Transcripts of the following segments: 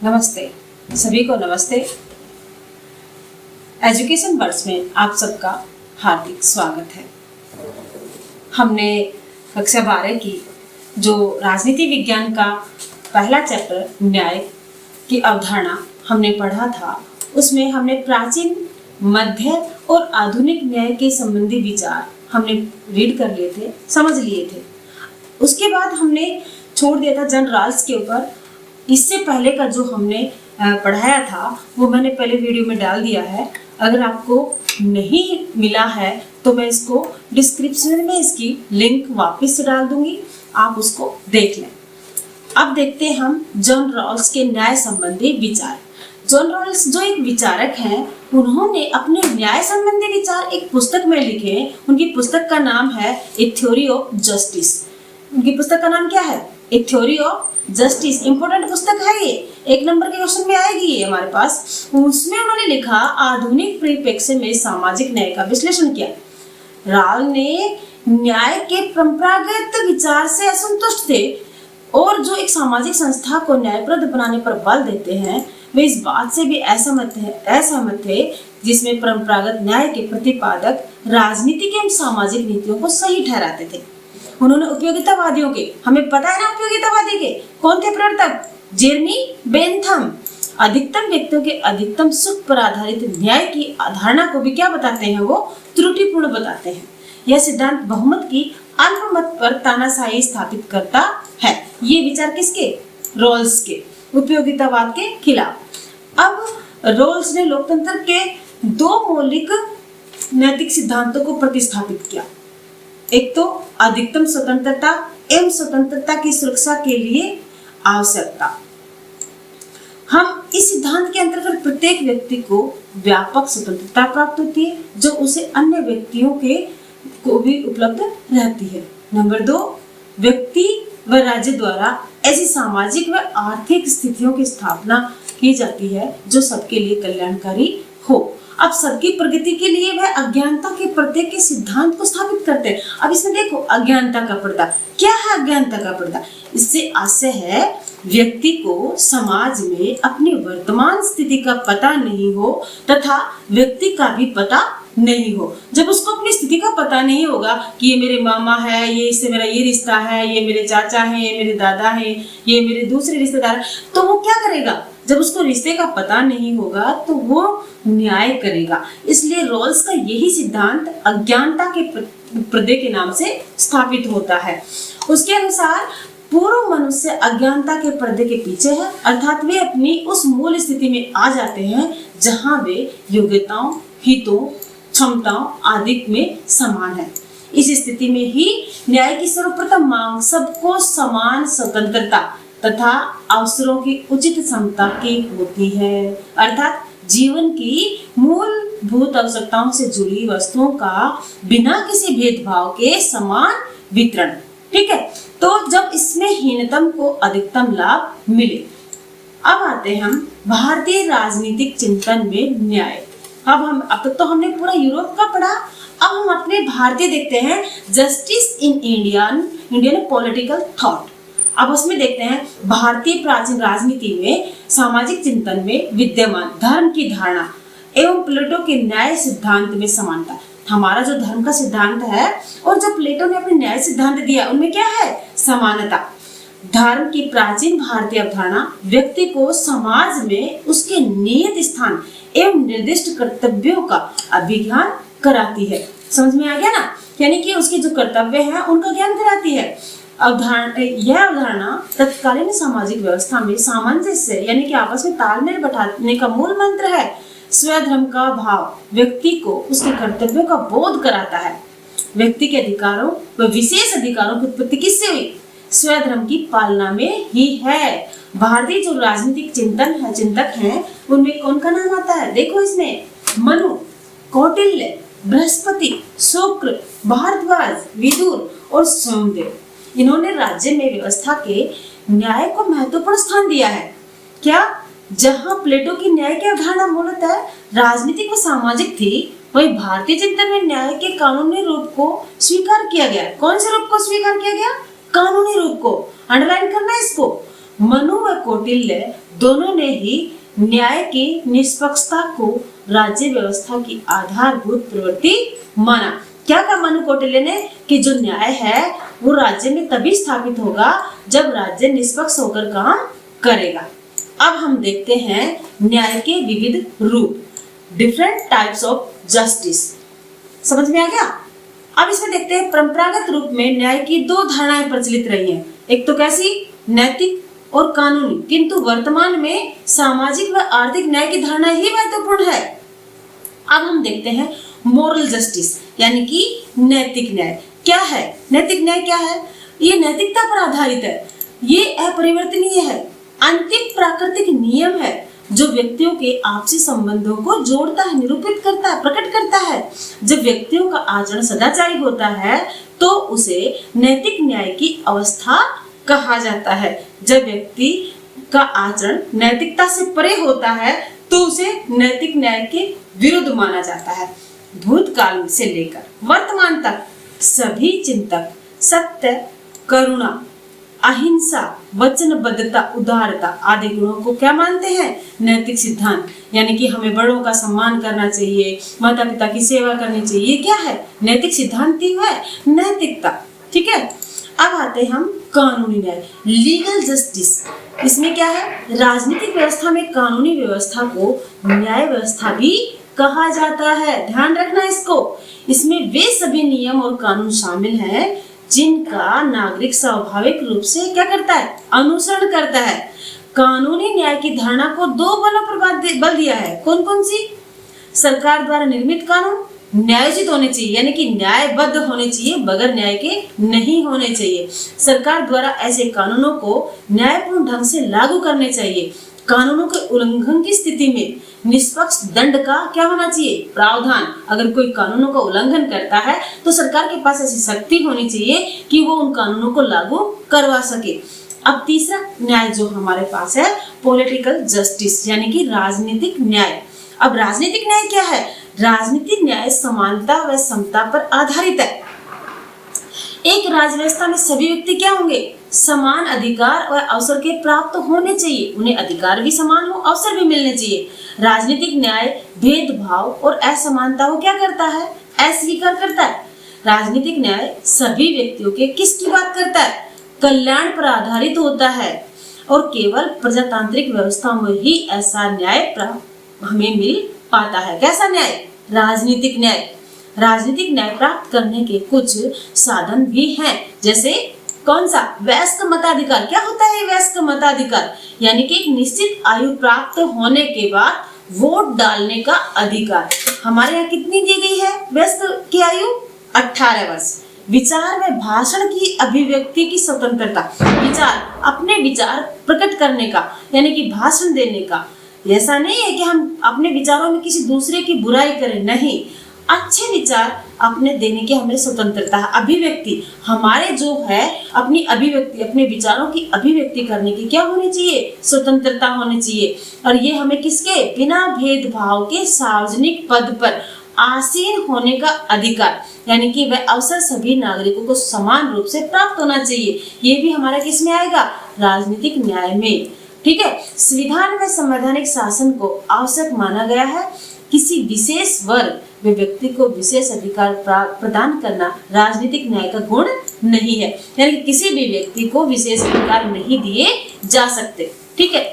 नमस्ते, सभी को नमस्ते। एजुकेशन वर्ड्स में आप सबका हार्दिक स्वागत है। हमने कक्षा 12 की जो राजनीति विज्ञान का पहला चैप्टर न्याय की अवधारणा हमने पढ़ा था, उसमें हमने प्राचीन, मध्य और आधुनिक न्याय के संबंधी विचार हमने रीड कर लिए थे, समझ लिए थे। उसके बाद हमने छोड़ दिया था जनरल रॉल्स के ऊपर। इससे पहले का जो हमने पढ़ाया था वो मैंने पहले वीडियो में डाल दिया है। अगर आपको नहीं मिला है तो मैं इसको डिस्क्रिप्शन में इसकी लिंक वापस से डाल दूंगी, आप उसको देख लें। अब देखते हैं हम जॉन रॉल्स के न्याय संबंधी विचार। जॉन रॉल्स जो एक विचारक हैं, उन्होंने अपने न्याय संबंधी विचार एक पुस्तक में लिखे। उनकी पुस्तक का नाम है ए थ्योरी ऑफ जस्टिस। उनकी पुस्तक का नाम क्या है? ए थ्योरी ऑफ जस्टिस। इंपॉर्टेंट पुस्तक है ये, 1 नंबर के क्वेश्चन में आएगी ये हमारे पास। उसमें उन्होंने लिखा आधुनिक परिप्रेक्ष्य में सामाजिक न्याय का विश्लेषण किया। रॉल ने न्याय के परंपरागत विचार से असंतुष्ट थे और जो एक सामाजिक संस्था को न्यायप्रद बनाने पर बल देते हैं, वे इस बात से भी असहमत थे जिसमें परंपरागत न्याय के प्रतिपादक राजनीतिक एवं सामाजिक नीतियों को सही ठहराते थे। उन्होंने उपयोगितावादियों के, हमें पता है ना उपयोगितावादी के कौन थे प्रवर्तक? Jeremy Bentham. अधिकतम व्यक्तियों के अधिकतम सुख पर आधारित न्याय की अवधारणा को भी क्या बताते हैं? वो त्रुटिपूर्ण बताते हैं। यह सिद्धांत बहुमत की अल्पमत पर तानाशाही स्थापित करता है। ये विचार किसके? रॉल्स के, उपयोगितावाद के खिलाफ। अब रॉल्स ने लोकतंत्र के 2 मौलिक नैतिक सिद्धांतों को प्रतिस्थापित किया। एक तो अधिकतम स्वतंत्रता एवं स्वतंत्रता की सुरक्षा के लिए आवश्यकता। हम इस सिद्धांत के अंतर्गत प्रत्येक व्यक्ति को व्यापक स्वतंत्रता प्राप्त होती है जो उसे अन्य व्यक्तियों के को भी उपलब्ध रहती है। नंबर 2, व्यक्ति व राज्य द्वारा ऐसी सामाजिक व आर्थिक स्थितियों की स्थापना की जाती है जो सबके लिए कल्याणकारी हो। अब सबकी प्रगति के लिए वह अज्ञानता के पर्दे के सिद्धांत को स्थापित करते हैं। अब इसमें देखो, अज्ञानता का पर्दा क्या है? अज्ञानता का पर्दा, इससे आशय है व्यक्ति को समाज में अपनी वर्तमान स्थिति का पता नहीं हो तथा व्यक्ति का भी पता नहीं हो। जब उसको अपनी स्थिति का पता नहीं होगा कि ये मेरे मामा है, ये इससे मेरा ये रिश्ता है, ये मेरे चाचा है, ये मेरे दादा है, ये मेरे दूसरे रिश्तेदार, तो वो क्या करेगा? जब उसको रिश्ते का पता नहीं होगा तो वो न्याय करेगा। इसलिए रॉल्स का यही सिद्धांत अज्ञानता के पर्दे के नाम से स्थापित होता है। उसके अनुसार पूर्व मनुष्य अज्ञानता के पर्दे के पीछे है, अर्थात वे अपनी उस मूल स्थिति में आ जाते हैं जहां वे योग्यताओं, हितों, क्षमताओं आदि में समान है। इस स्थिति में ही न्याय की सर्वप्रथम मांग सबको समान स्वतंत्रता तथा अवसरों की उचित समता की होती है, अर्थात जीवन की मूलभूत आवश्यकताओं से जुड़ी वस्तुओं का बिना किसी भेदभाव के समान वितरण। ठीक है, तो जब इसमें हीनतम को अधिकतम लाभ मिले। अब आते हम भारतीय राजनीतिक चिंतन में न्याय। अब तक तो हमने पूरा यूरोप का पढ़ा, अब हम अपने भारतीय देखते हैं। Justice in Indian political thought. अब उसमें देखते हैं भारतीय प्राचीन राजनीति में सामाजिक चिंतन में विद्यमान धर्म की धारणा एवं प्लेटो के न्याय सिद्धांत में समानता। हमारा जो धर्म का सिद्धांत है और जो प्लेटो ने अपने न्याय सिद्धांत दिया, उनमें क्या है? समानता। धर्म की प्राचीन भारतीय अवधारणा व्यक्ति को समाज में उसके नियत स्थान एवं निर्दिष्ट कर्तव्यों का अभिज्ञान कराती है। समझ में आ गया ना? यानी कि उसके जो कर्तव्य हैं उनका ज्ञान कराती है। यह अवधारणा तत्कालीन सामाजिक व्यवस्था में सामंजस्य यानी कि आपस में तालमेल बैठाने का मूल मंत्र है। स्वधर्म का भाव व्यक्ति को उसके कर्तव्यों का बोध कराता है। व्यक्ति के अधिकारों व विशेष अधिकारों की उत्पत्ति किससे हुई? स्वधर्म की पालना में ही है। भारतीय जो राजनीतिक चिंतक हैं उनमें कौन का नाम आता है? देखो इसमें मनु, कौटिल्य, बृहस्पति, शुक्र, भारद्वाज, विदुर और सोमदेव। इन्होंने राज्य में व्यवस्था के न्याय को महत्वपूर्ण स्थान दिया है। क्या? जहां प्लेटो की न्याय की अवधारणा मूलतः राजनीतिक व सामाजिक थी, वही भारतीय चिंतन में न्याय के कानूनी रूप को स्वीकार किया गया। कौन से रूप को स्वीकार किया गया? कानूनी रूप को। अंडरलाइन करना है इसको। मनु व कौटिल्य दोनों ने ही न्याय की निष्पक्षता को राज्य व्यवस्था की आधारभूत प्रवृत्ति माना। क्या कहा मनु कौटिल्य ने कि जो न्याय है वो राज्य में तभी स्थापित होगा जब राज्य निष्पक्ष होकर काम करेगा। अब हम देखते हैं न्याय के विविध रूप, डिफरेंट टाइप्स ऑफ जस्टिस। समझ में आ गया? अब इसमें देखते हैं परंपरागत रूप में न्याय की दो धारणाएं प्रचलित रही हैं। एक तो कैसी, नैतिक और कानूनी, किंतु वर्तमान में सामाजिक व आर्थिक न्याय की धारणा ही महत्वपूर्ण है। अब हम देखते हैं मोरल जस्टिस यानी कि नैतिक न्याय। क्या है नैतिक न्याय? क्या है ये? नैतिकता पर आधारित है, ये अपरिवर्तनीय है, अंतिम प्राकृतिक नियम है जो व्यक्तियों के आपसी संबंधों को जोड़ता है, निरूपित करता है, प्रकट करता है। जब व्यक्तियों का आचरण सदाचारी होता है तो उसे नैतिक न्याय की अवस्था कहा जाता है। जब व्यक्ति का आचरण नैतिकता से परे होता है तो उसे नैतिक न्याय के विरुद्ध माना जाता है। भूतकाल से लेकर वर्तमान तक सभी चिंतक सत्य, करुणा, अहिंसा, वचनबद्धता, उदारता आदि गुणों को क्या मानते हैं? नैतिक सिद्धांत। यानी कि हमें बड़ों का सम्मान करना चाहिए, माता पिता की सेवा करनी चाहिए। क्या है? नैतिक सिद्धांत ही है नैतिकता। ठीक है, अब आते हैं हम कानूनी न्याय, लीगल जस्टिस। इसमें क्या है? राजनीतिक व्यवस्था में कानूनी व्यवस्था को न्याय व्यवस्था भी कहा जाता है। ध्यान रखना इसको। इसमें वे सभी नियम और कानून शामिल हैं जिनका नागरिक स्वाभाविक रूप से क्या करता है? अनुसरण करता है। कानूनी न्याय की धारणा को दो बलों पर बल दिया है। कौन कौन सी? सरकार द्वारा निर्मित कानून न्यायोचित होने चाहिए, यानी कि न्यायबद्ध होने चाहिए, बगैर न्याय के नहीं होने चाहिए। सरकार द्वारा ऐसे कानूनों को न्यायपूर्ण ढंग से लागू करने चाहिए। कानूनों के उल्लंघन की स्थिति में निष्पक्ष दंड का क्या होना चाहिए? प्रावधान। अगर कोई कानूनों का उल्लंघन करता है तो सरकार के पास ऐसी शक्ति होनी चाहिए कि वो उन कानूनों को लागू करवा सके। अब तीसरा न्याय जो हमारे पास है, पॉलिटिकल जस्टिस यानी कि राजनीतिक न्याय। अब राजनीतिक न्याय क्या है? राजनीतिक न्याय समानता व समता पर आधारित है। एक राज्य व्यवस्था में सभी व्यक्ति क्या होंगे? समान अधिकार और अवसर के प्राप्त होने चाहिए। उन्हें अधिकार भी समान हो, अवसर भी मिलने चाहिए। राजनीतिक न्याय भेदभाव और असमानता को क्या करता है? अस्वीकार करता है। राजनीतिक न्याय सभी व्यक्तियों के किसकी बात करता है? कल्याण पर आधारित होता है और केवल प्रजातांत्रिक व्यवस्था में ही ऐसा न्याय हमें मिल पाता है। कैसा न्याय? राजनीतिक न्याय। राजनीतिक न्याय प्राप्त करने के कुछ साधन भी हैं, जैसे कौन सा? वयस्क मताधिकार। क्या होता है वयस्क मताधिकार? यानी कि एक निश्चित आयु प्राप्त होने के बाद वोट डालने का अधिकार। हमारे यहाँ कितनी दी गई है वयस्क की आयु? 18 वर्ष। विचार में भाषण की अभिव्यक्ति की स्वतंत्रता, विचार अपने विचार प्रकट करने का यानी कि भाषण देने का। ऐसा नहीं है कि हम अपने विचारों में किसी दूसरे की बुराई करें, नहीं, अच्छे विचार अपने देने की हमें स्वतंत्रता है। अभिव्यक्ति हमारे जो है अपनी अभिव्यक्ति, अपने विचारों की अभिव्यक्ति करने की क्या होनी चाहिए? स्वतंत्रता होनी चाहिए। और ये हमें किसके? बिना भेदभाव के सार्वजनिक पद पर आसीन होने का अधिकार, यानी कि वह अवसर सभी नागरिकों को समान रूप से प्राप्त होना चाहिए। ये भी हमारा किस में आएगा? राजनीतिक न्याय में। ठीक है, संविधान में संवैधानिक शासन को आवश्यक माना गया है। किसी विशेष वर्ग व व्यक्ति को विशेष अधिकार प्रदान करना राजनीतिक न्याय का गुण नहीं है, यानी कि किसी भी व्यक्ति को विशेष अधिकार नहीं दिए जा सकते। ठीक है,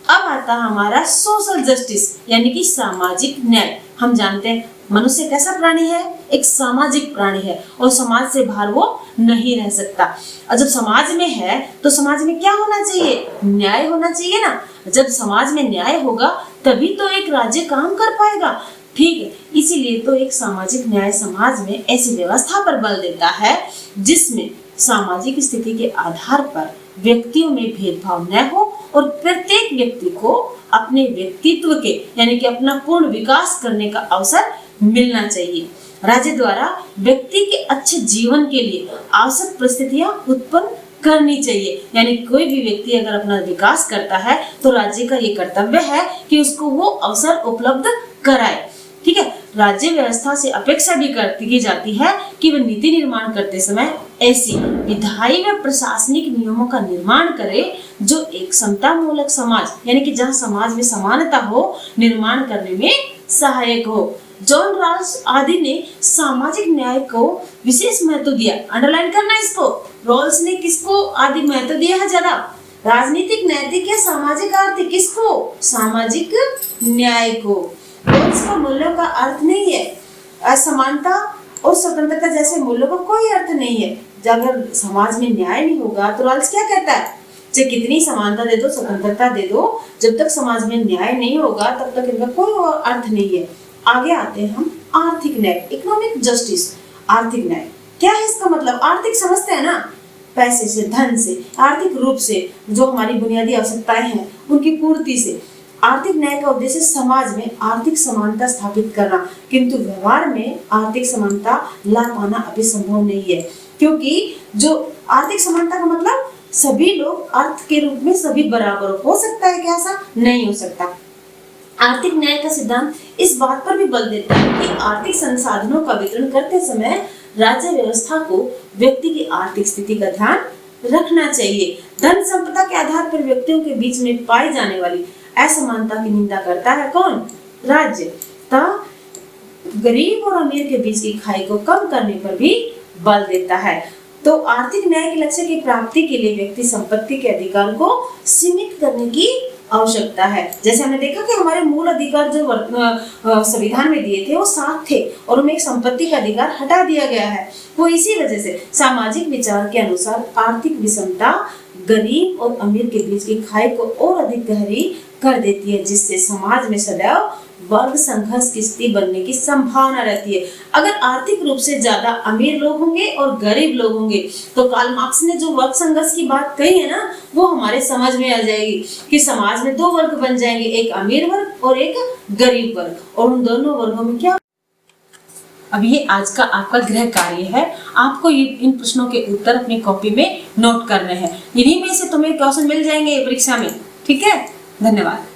अब आता हमारा सोशल जस्टिस यानी कि सामाजिक न्याय। हम जानते हैं मनुष्य कैसा प्राणी है? एक सामाजिक प्राणी है और समाज से बाहर वो नहीं रह सकता। और जब समाज में है तो समाज में क्या होना चाहिए? न्याय होना चाहिए ना। जब समाज में न्याय होगा तभी तो एक राज्य काम कर पाएगा। ठीक है, इसीलिए तो एक सामाजिक न्याय समाज में ऐसी व्यवस्था पर बल देता है जिसमें सामाजिक स्थिति के आधार पर व्यक्तियों में भेदभाव न हो और प्रत्येक व्यक्ति को अपने व्यक्तित्व के यानी कि अपना पूर्ण विकास करने का अवसर मिलना चाहिए। राज्य द्वारा व्यक्ति के अच्छे जीवन के लिए आवश्यक परिस्थितियां उत्पन्न करनी चाहिए। यानी कोई भी व्यक्ति अगर अपना विकास करता है तो राज्य का ये कर्तव्य है कि उसको वो अवसर उपलब्ध कराए। ठीक है, राज्य व्यवस्था से अपेक्षा भी की जाती है कि वह नीति निर्माण करते समय ऐसी विधायी व प्रशासनिक नियमों का निर्माण करे जो एक समतामूलक समाज यानी कि जहाँ समाज में समानता हो निर्माण करने में सहायक हो। जॉन रॉल्स आदि ने सामाजिक न्याय को विशेष महत्व दिया। अंडरलाइन करना इसको। रॉल्स ने किसको आदि महत्व दिया है ज्यादा? राजनीतिक, नैतिक या सामाजिक आर्थिक? किसको? सामाजिक न्याय को। रॉल्स का मूल्यों का अर्थ नहीं है असमानता और स्वतंत्रता जैसे मूल्यों का कोई अर्थ नहीं है। जब अगर समाज में न्याय नहीं होगा तो रॉल्स क्या कहता है? चाहे कितनी समानता दे दो, स्वतंत्रता दे दो, जब तक समाज में न्याय नहीं होगा तब तक इनका कोई और अर्थ नहीं है। आगे आते हैं हम आर्थिक न्याय, इकोनॉमिक जस्टिस। आर्थिक न्याय क्या है? इसका मतलब आर्थिक समझते हैं ना, पैसे से, धन से, आर्थिक रूप से जो हमारी बुनियादी आवश्यकताएं हैं उनकी पूर्ति से। आर्थिक न्याय का उद्देश्य समाज में आर्थिक समानता स्थापित करना, किंतु व्यवहार में आर्थिक समानता ला पाना अभी संभव नहीं है, क्योंकि जो आर्थिक समानता का मतलब सभी लोग अर्थ के रूप में सभी बराबर हो सकता है क्या? ऐसा नहीं हो सकता। आर्थिक न्याय का सिद्धांत इस बात पर भी बल देता है कि आर्थिक संसाधनों का वितरण करते समय राज्य व्यवस्था को व्यक्ति की आर्थिक स्थिति का ध्यान रखना चाहिए। धन संपदा के आधार पर व्यक्तियों के बीच में पाई जाने वाली असमानता की निंदा करता है कौन? राज्य। तथा गरीब और अमीर के बीच की खाई को कम करने पर भी बल देता है। तो आर्थिक न्याय के लक्ष्य की प्राप्ति के लिए व्यक्ति संपत्ति के अधिकार को सीमित करने की आवश्यकता है। जैसे हमने देखा कि हमारे मूल अधिकार जो संविधान में दिए थे वो 7 थे और उनमें एक संपत्ति का अधिकार हटा दिया गया है। वो इसी वजह से सामाजिक विचार के अनुसार आर्थिक विषमता गरीब और अमीर के बीच की खाई को और अधिक गहरी कर देती है, जिससे समाज में सदैव वर्ग संघर्ष की स्थिति बनने की संभावना रहती है। अगर आर्थिक रूप से ज्यादा अमीर लोग होंगे और गरीब लोग होंगे तो कार्ल मार्क्स ने जो वर्ग संघर्ष की बात कही है ना, वो हमारे समझ में आ जाएगी कि समाज में 2 वर्ग बन जाएंगे, एक अमीर वर्ग और एक गरीब वर्ग, और उन दोनों वर्गों में क्या। अब ये आज का आपका गृह कार्य है। आपको ये इन प्रश्नों के उत्तर अपनी कॉपी में नोट करने हैं। इन्हीं में से तुम्हें क्वेश्चन मिल जाएंगे परीक्षा में। ठीक है, धन्यवाद।